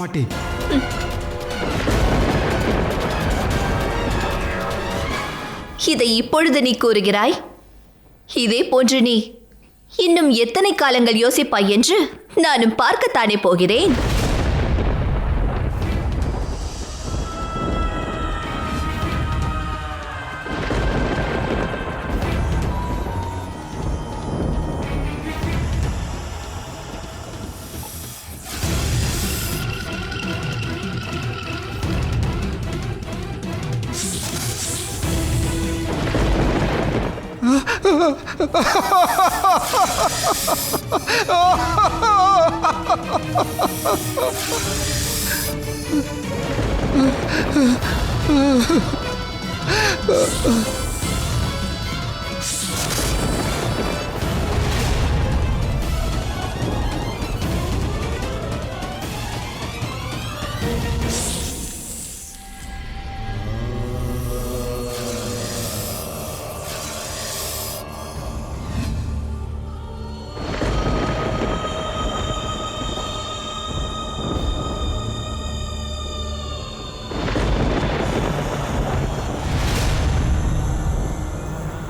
மாட்டேன். இதை இப்பொழுது நீ கூறுகிறாய்? இதே போன்று நீ இன்னும் எத்தனை காலங்கள் யோசிப்பாய் என்று நானும் பார்க்கத்தானே போகிறேன்.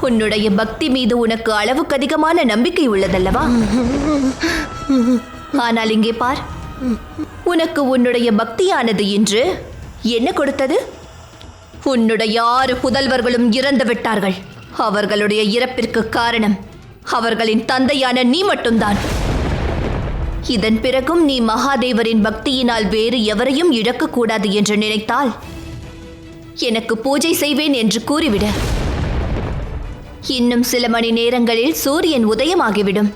உன்னுடைய பக்தி மீது உனக்கு அளவுக்கு அதிகமான நம்பிக்கை உள்ளதல்லவா? ஆனால் இங்கே பார், உனக்கு உன்னுடைய பக்தியானது இன்று என்ன கொடுத்தது? உன்னுடைய 6 புதல்வர்களும் இறந்து விட்டார்கள். அவர்களுடைய இறப்பிற்கு காரணம் அவர்களின் தந்தையான நீ மட்டும்தான். இதன் பிறகும் நீ மகாதேவரின் பக்தியினால் வேறு எவரையும் இழக்கக்கூடாது என்று நினைத்தால் எனக்கு பூஜை செய்வேன் என்று கூறிவிட. இன்னும் சில மணி நேரங்களில் சூரியன் உதயமாகிவிடும்.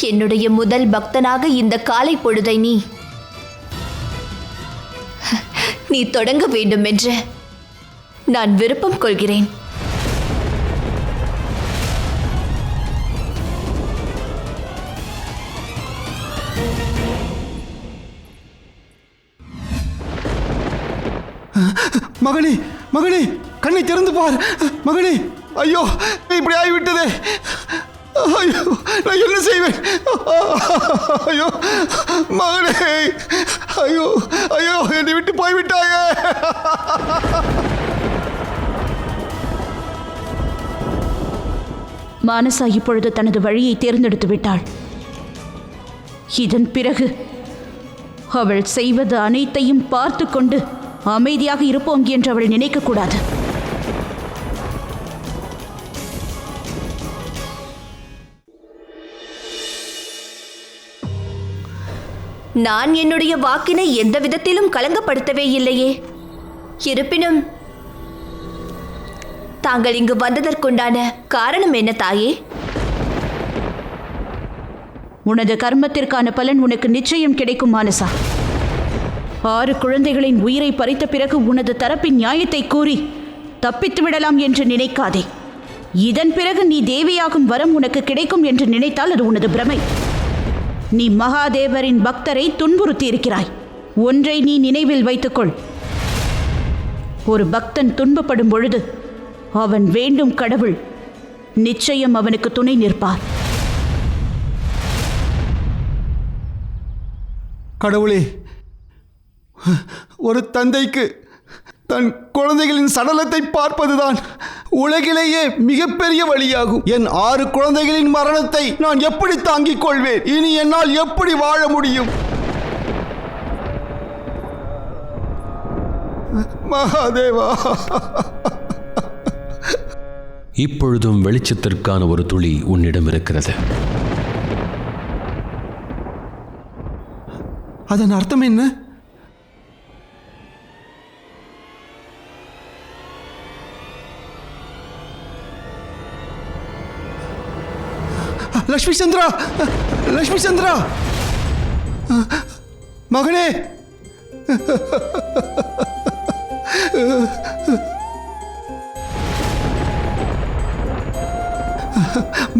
என்னுடைய முதல் பக்தனாக இந்த காலை பொழுதை நீ தொடங்க வேண்டும் என்று நான் விருப்பம் கொள்கிறேன். மகனே, மகனே, கண்ணை திறந்து பார். மகனே, ஐயோ, இப்படி ஆகிவிட்டதே. ஐயோ, நான் என்ன செய்வேன்? ஐயோ மகனே, ஐயோ ஐயோ, என்னை விட்டு போய்விட்டாயே. மானசா இப்பொழுது தனது வழியை தேர்ந்தெடுத்து விட்டாள். இதன் பிறகு அவள் செய்வது அனைத்தையும் பார்த்து கொண்டு அமைதியாக இருப்போம் என்று அவள் நினைக்கக்கூடாது. நான் என்னுடைய வாக்கினை எந்த விதத்திலும் கலங்கப்படுத்தவே இல்லையே. இருப்பினும் தாங்கள் இங்கு வந்ததற்குண்டான காரணம் என்ன தாயே? உனது கர்மத்திற்கான பலன் உனக்கு நிச்சயம் கிடைக்கும் மானசா. 6 குழந்தைகளின் உயிரை பறித்த பிறகு உனது தரப்பின் நியாயத்தை கூறி தப்பித்து விடலாம் என்று நினைக்காதே. இதன் பிறகு நீ தேவியாகும் வரம் உனக்கு கிடைக்கும் என்று நினைத்தால் அது உனது பிரமை. நீ மகாதேவரின் பக்தரை துன்புறுத்தி இருக்கிறாய். ஒன்றை நீ நினைவில் வைத்துக்கொள். ஒரு பக்தன் துன்பப்படும் பொழுது அவன் வேண்டும் கடவுள் நிச்சயம் அவனுக்கு துணை நிற்பார். கடவுளே, ஒரு தந்தைக்கு தன் குழந்தைகளின் சடலத்தை பார்ப்பதுதான் உலகிலேயே மிகப்பெரிய வழியாகும். என் 6 குழந்தைகளின் மரணத்தை நான் எப்படி தாங்கிக் கொள்வேன்? இனி என்னால் எப்படி வாழ முடியும்? மகாதேவா, இப்பொழுதும் வெளிச்சத்திற்கான ஒரு துளி உன்னிடம் இருக்கிறது. அதன் அர்த்தம் என்ன? லக்ஷ்மி சந்திரா, லக்ஷ்மி சந்திரா, மகனே,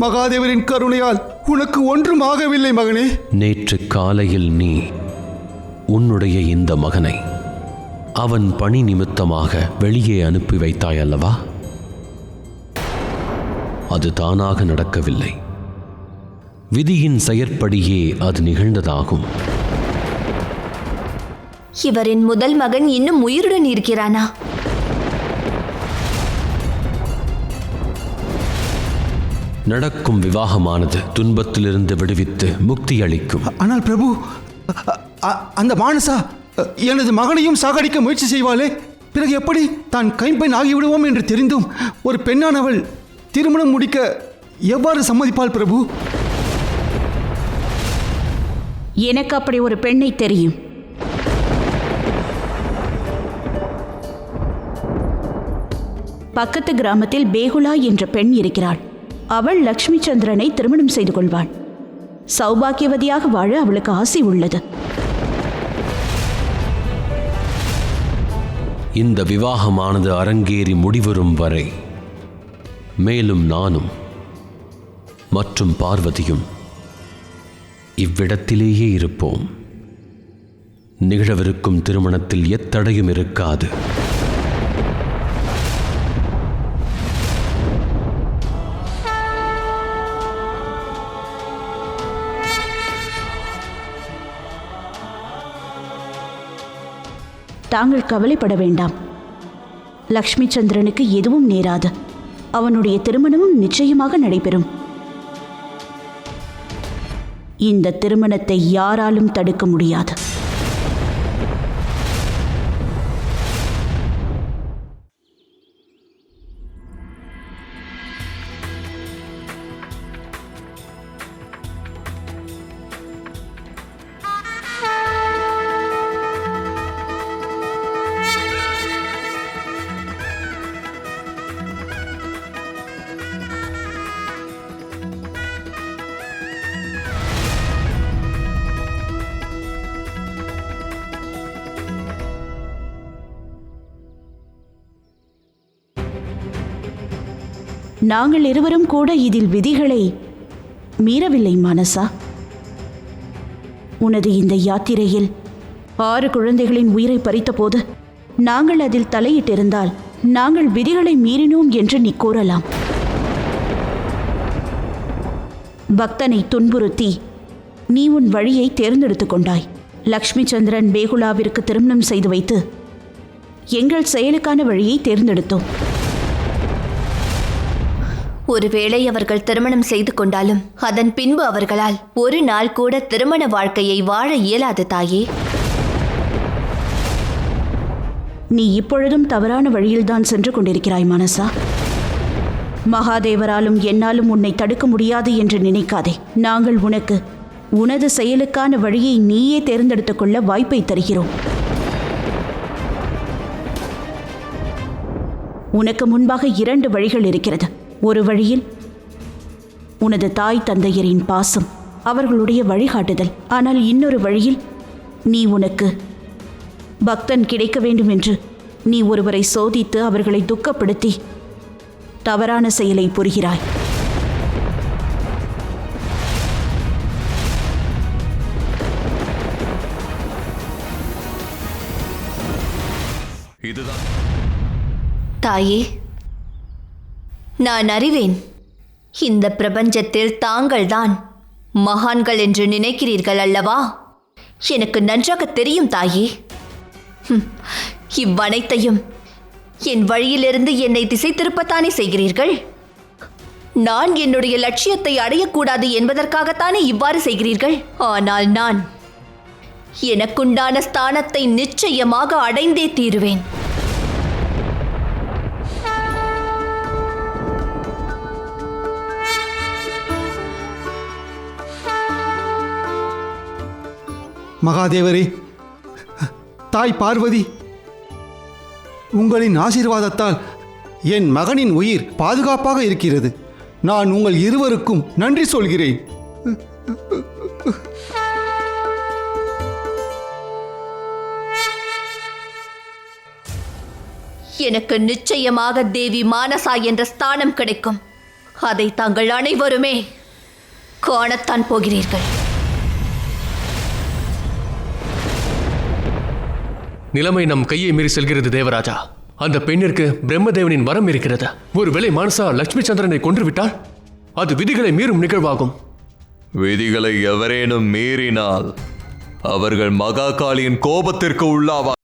மகாதேவரின் கருணையால் உனக்கு ஒன்றும் ஆகவில்லை மகனே. நேற்று காலையில் நீ உன்னுடைய இந்த மகனை அவன் பணி நிமித்தமாக வெளியே அனுப்பி வைத்தாய் அல்லவா? அது தானாக நடக்கவில்லை. விதியின் செயற்படியே அது நிகழ்ந்ததாகும். இவரின் முதல் மகன் இன்னும் உயிருடன் இருக்கிறானா? நடக்கும் விவாகமானது துன்பத்திலிருந்து விடுவித்து முக்தி அளிக்கும். ஆனால் பிரபு, அந்த மானசா எனது மகனையும் சாகடிக்க முயற்சி செய்வாளே, பிறகு எப்படி தான் கைம்பெண் ஆகிவிடுவோம் என்று தெரிந்தும் ஒரு பெண்ணானவள் திருமணம் முடிக்க எவ்வாறு சம்மதிப்பாள் பிரபு? எனக்கு அப்படி ஒரு பெண்ணை தெரியும். பக்கத்து கிராமத்தில் பேகுலா என்ற பெண் இருக்கிறாள். அவள் லக்ஷ்மி சந்திரனை திருமணம் செய்து கொள்வாள். சௌபாக்கியவதியாக வாழ அவளுக்கு ஆசை உள்ளது. இந்த விவாகமானது அரங்கேறி முடிவரும் வரை மேலும் நானும் மற்றும் பார்வதியும் இவ்விடத்திலேயே இருப்போம். நிகழவிருக்கும் திருமணத்தில் எத்தடையும் இருக்காது. தாங்கள் கவலைப்பட வேண்டாம். லக்ஷ்மி சந்திரனுக்கு எதுவும் நேராது. அவனுடைய திருமணமும் நிச்சயமாக நடைபெறும். இந்த திருமணத்தை யாராலும் தடுக்க முடியாது. நாங்கள் இருவரும் கூட இதில் விதிகளை மீறவில்லை மானசா. உனது இந்த யாத்திரையில் 6 குழந்தைகளின் உயிரை பறித்த போது நாங்கள் அதில் தலையிட்டிருந்தால் நாங்கள் விதிகளை மீறினோம் என்று நீ கூறலாம். பக்தனை துன்புறுத்தி நீ உன் வழியை தேர்ந்தெடுத்து கொண்டாய். லக்ஷ்மி சந்திரன் பேகுலாவிற்கு திருமணம் செய்து வைத்து எங்கள் செயலுக்கான வழியை தேர்ந்தெடுத்தோம். ஒருவேளை அவர்கள் திருமணம் செய்து கொண்டாலும் அதன் பின்பு அவர்களால் ஒரு நாள் கூட திருமண வாழ்க்கையை வாழ இயலாது தாயே. நீ இப்பொழுதும் தவறான வழியில்தான் சென்று கொண்டிருக்கிறாய் மானசா. மகாதேவராலும் என்னாலும் உன்னை தடுக்க முடியாது என்று நினைக்காதே. நாங்கள் உனக்கு உனது செயலுக்கான வழியை நீயே தேர்ந்தெடுத்துக் கொள்ள வாய்ப்பை தருகிறோம். உனக்கு முன்பாக 2 வழிகள் இருக்கிறது. ஒரு வழியில் உனது தாய் தந்தையரின் பாசம், அவர்களுடைய வழிகாட்டுதல். ஆனால் இன்னொரு வழியில் நீ உனக்கு பக்தன் கிடைக்க வேண்டும் என்று நீ ஒருவரை சோதித்து அவர்களை துக்கப்படுத்தி தவறான செயலை புரிகிறாய். தாயே, நான் அறிவேன். இந்த பிரபஞ்சத்தில் தாங்கள்தான் மகான்கள் என்று நினைக்கிறீர்கள் அல்லவா? எனக்கு நன்றாக தெரியும் தாயே. இவ்வனைத்தையும் என் வழியிலிருந்து என்னை திசை திருப்பத்தானே செய்கிறீர்கள். நான் என்னுடைய லட்சியத்தை அடையக்கூடாது என்பதற்காகத்தானே இவ்வாறு செய்கிறீர்கள். ஆனால் நான் எனக்குண்டான ஸ்தானத்தை நிச்சயமாக அடைந்தே தீருவேன். மகாதேவரே, தாய் பார்வதி, உங்களின் ஆசீர்வாதத்தால் என் மகனின் உயிர் பாதுகாப்பாக இருக்கிறது. நான் உங்கள் இருவருக்கும் நன்றி சொல்கிறேன். எனக்கு நிச்சயமாக தேவி மானசா என்ற ஸ்தானம் கிடைக்கும். அதை தாங்கள் அனைவருமே காணத்தான் போகிறீர்கள். நிலைமை நம் கையை மீறி செல்கிறது தேவராஜா. அந்த பெண்ணிற்கு பிரம்மதேவனின் வரம் இருக்கிறது. ஒருவேளை மானசா லட்சுமி சந்திரனை கொன்றுவிட்டால் அது விதிகளை மீறும் நிகழ்வாகும். விதிகளை எவரேனும் மீறினால் அவர்கள் மகாகாளியின் கோபத்திற்கு உள்ளாவார்.